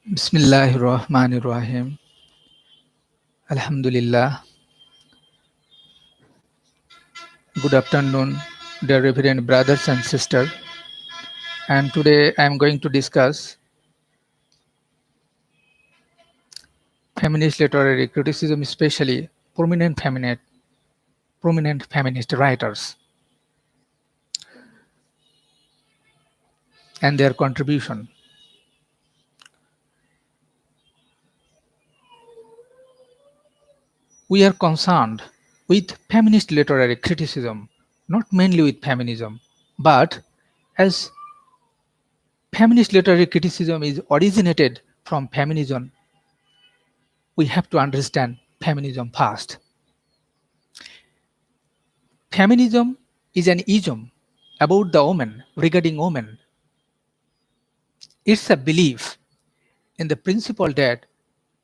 Bismillahirrahmanirrahim. Alhamdulillah. Good afternoon, dear reverend brothers and sisters. And today I am going to discuss feminist literary criticism, especially prominent feminist writers and their contribution. We are concerned with feminist literary criticism, not mainly with feminism, but as feminist literary criticism is originated from feminism, we have to understand feminism first. Feminism is an ism about the woman, regarding women. It's a belief in the principle that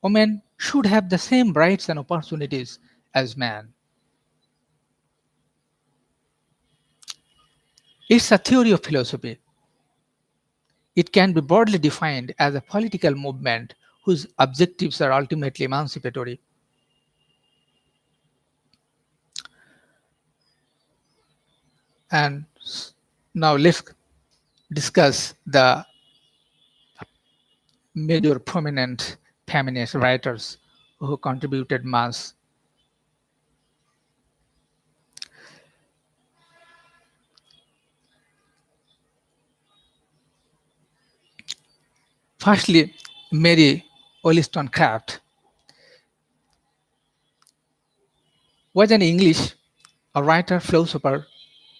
women should have the same rights and opportunities as men. It's a theory of philosophy. It can be broadly defined as a political movement whose objectives are ultimately emancipatory. And now let's discuss the major prominent feminist writers who contributed much. Firstly, Mary Wollstonecraft was an English a writer, philosopher,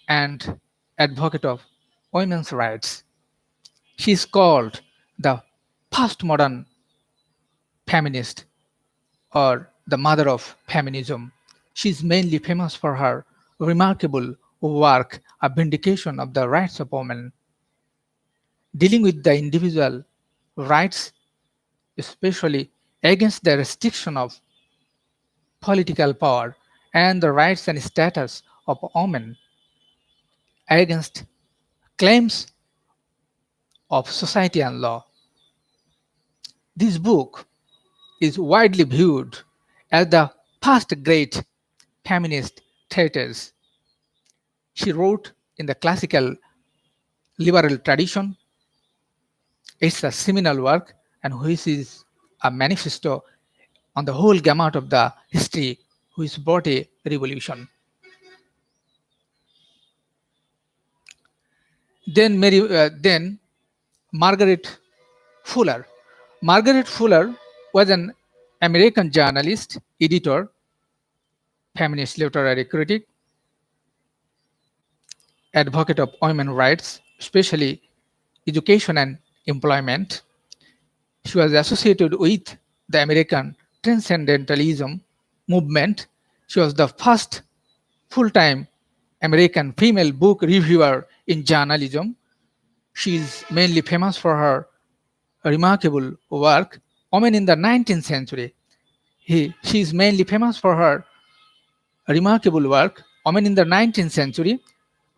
and advocate of women's rights. She is called the first modern feminist or the mother of feminism. She is mainly famous for her remarkable work of vindication of the rights of women, dealing with the individual rights, especially against the restriction of political power and the rights and status of women, against claims of society and law. This book is widely viewed as the first great feminist treatise. She wrote in the classical liberal tradition. It's a seminal work and which is a manifesto on the whole gamut of the history which brought a revolution. Then Margaret Fuller. Margaret Fuller was an American journalist, editor, feminist literary critic, advocate of women's rights, especially education and employment. She was associated with the American Transcendentalism movement. She was the first full time American female book reviewer in journalism. She is mainly famous for her remarkable work, Women in the 19th Century. She is mainly famous for her remarkable work, Women in the 19th Century,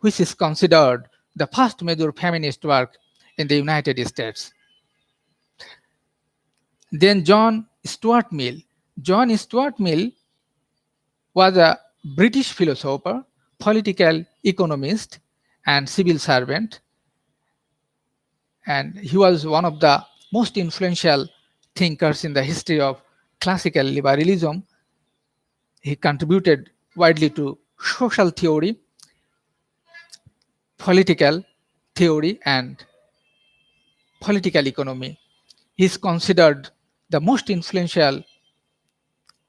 which is considered the first major feminist work in the United States. Then John Stuart Mill. John Stuart Mill was a British philosopher, political economist, and civil servant, and he was one of the most influential thinkers in the history of classical liberalism. He contributed widely to social theory, political theory, and political economy. He is considered the most influential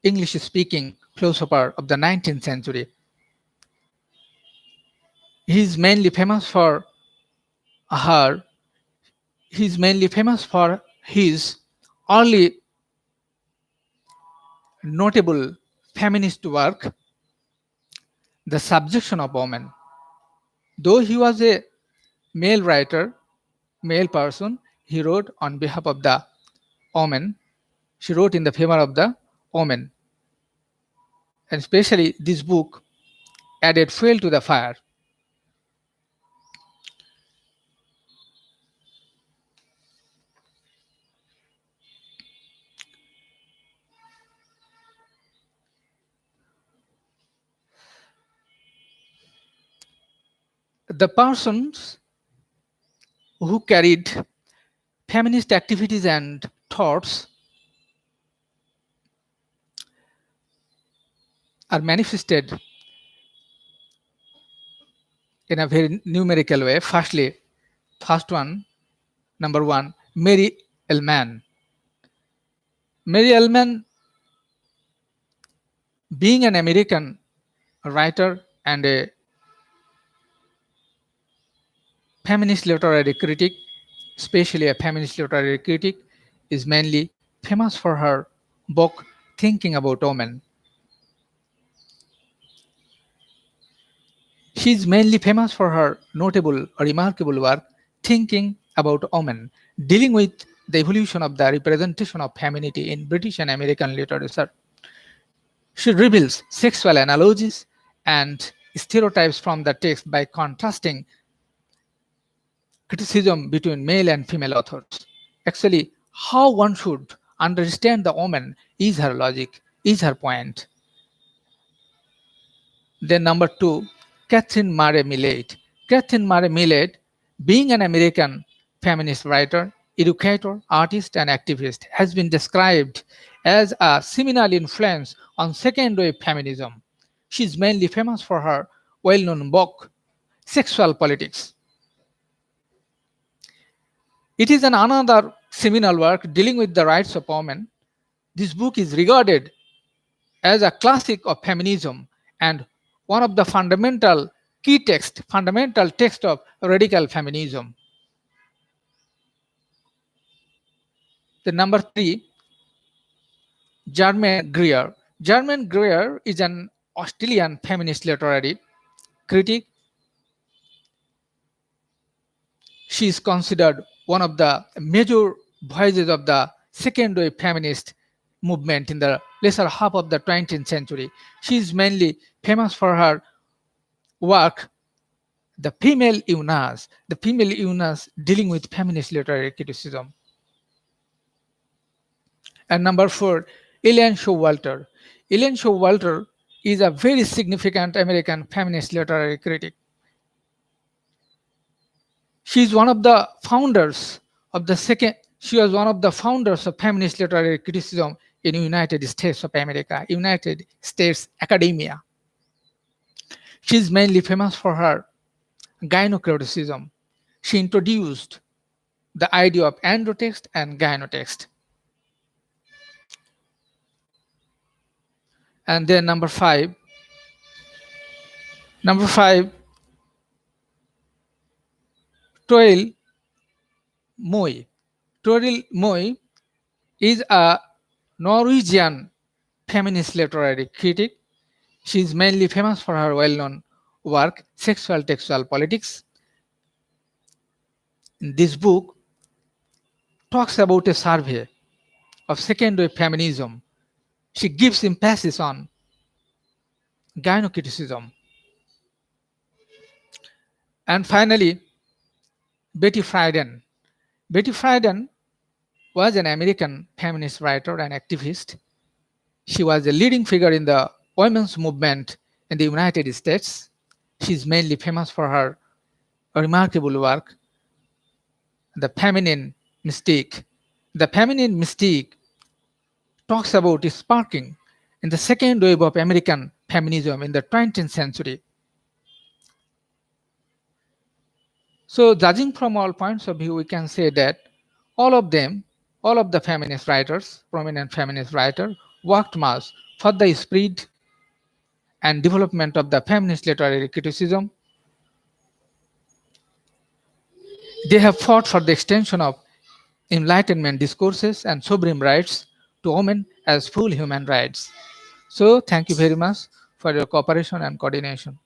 English speaking philosopher of the 19th century. He is mainly famous for her. He is mainly famous for his early notable feminist work, The Subjection of Woman. Though he was a male writer, male person, he wrote on behalf of the woman. She wrote in the favor of the woman. And especially this book added fuel to the fire. The persons who carried feminist activities and thoughts are manifested in a very numerical way. First one, number one, Mary Ellmann. Mary Ellmann, being an American writer and a feminist literary critic, especially a feminist literary critic, is mainly famous for her book Thinking About Women. She is mainly famous for her notable or remarkable work Thinking About Women, dealing with the evolution of the representation of femininity in British and American literature. She reveals sexual analogies and stereotypes from the text by contrasting criticism between male and female authors. Actually, how one should understand the woman is her logic, is her point. Then number two, Catherine Murray Millett. Catherine Murray Millett, being an American feminist writer, educator, artist, and activist, has been described as a seminal influence on second wave feminism. She is mainly famous for her well-known book, Sexual Politics. It is another seminal work dealing with the rights of women. This book is regarded as a classic of feminism and one of the fundamental text of radical feminism. The number three, Germaine Greer. Germaine Greer is an Australian feminist literary critic. She is considered one of the major voices of the second wave feminist movement in the later half of the 20th century. She is mainly famous for her work, the female eunuchs dealing with feminist literary criticism. And number four, Elaine Showalter. Elaine Showalter is a very significant American feminist literary critic. She is one of the founders of the second. She was one of the founders of feminist literary criticism in United States of America, United States academia. She is mainly famous for her gynocriticism. She introduced the idea of androtext and gynotext. And then number five, Toril Moi. Toril Moi is a Norwegian feminist literary critic. She is mainly famous for her well-known work, Sexual Textual Politics. This book talks about a survey of second wave feminism. She gives emphasis on gynocriticism. And finally, Betty Friedan. Betty Friedan was an American feminist writer and activist. She was a leading figure in the women's movement in the United States. She is mainly famous for her remarkable work, The Feminine Mystique. The Feminine Mystique talks about sparking in the second wave of American feminism in the 20th century. So, judging from all points of view, we can say that all of them, all of the feminist writers, prominent feminist writers, worked much for the spread and development of the feminist literary criticism. They have fought for the extension of Enlightenment discourses and sovereign rights to women as full human rights. So, thank you very much for your cooperation and coordination.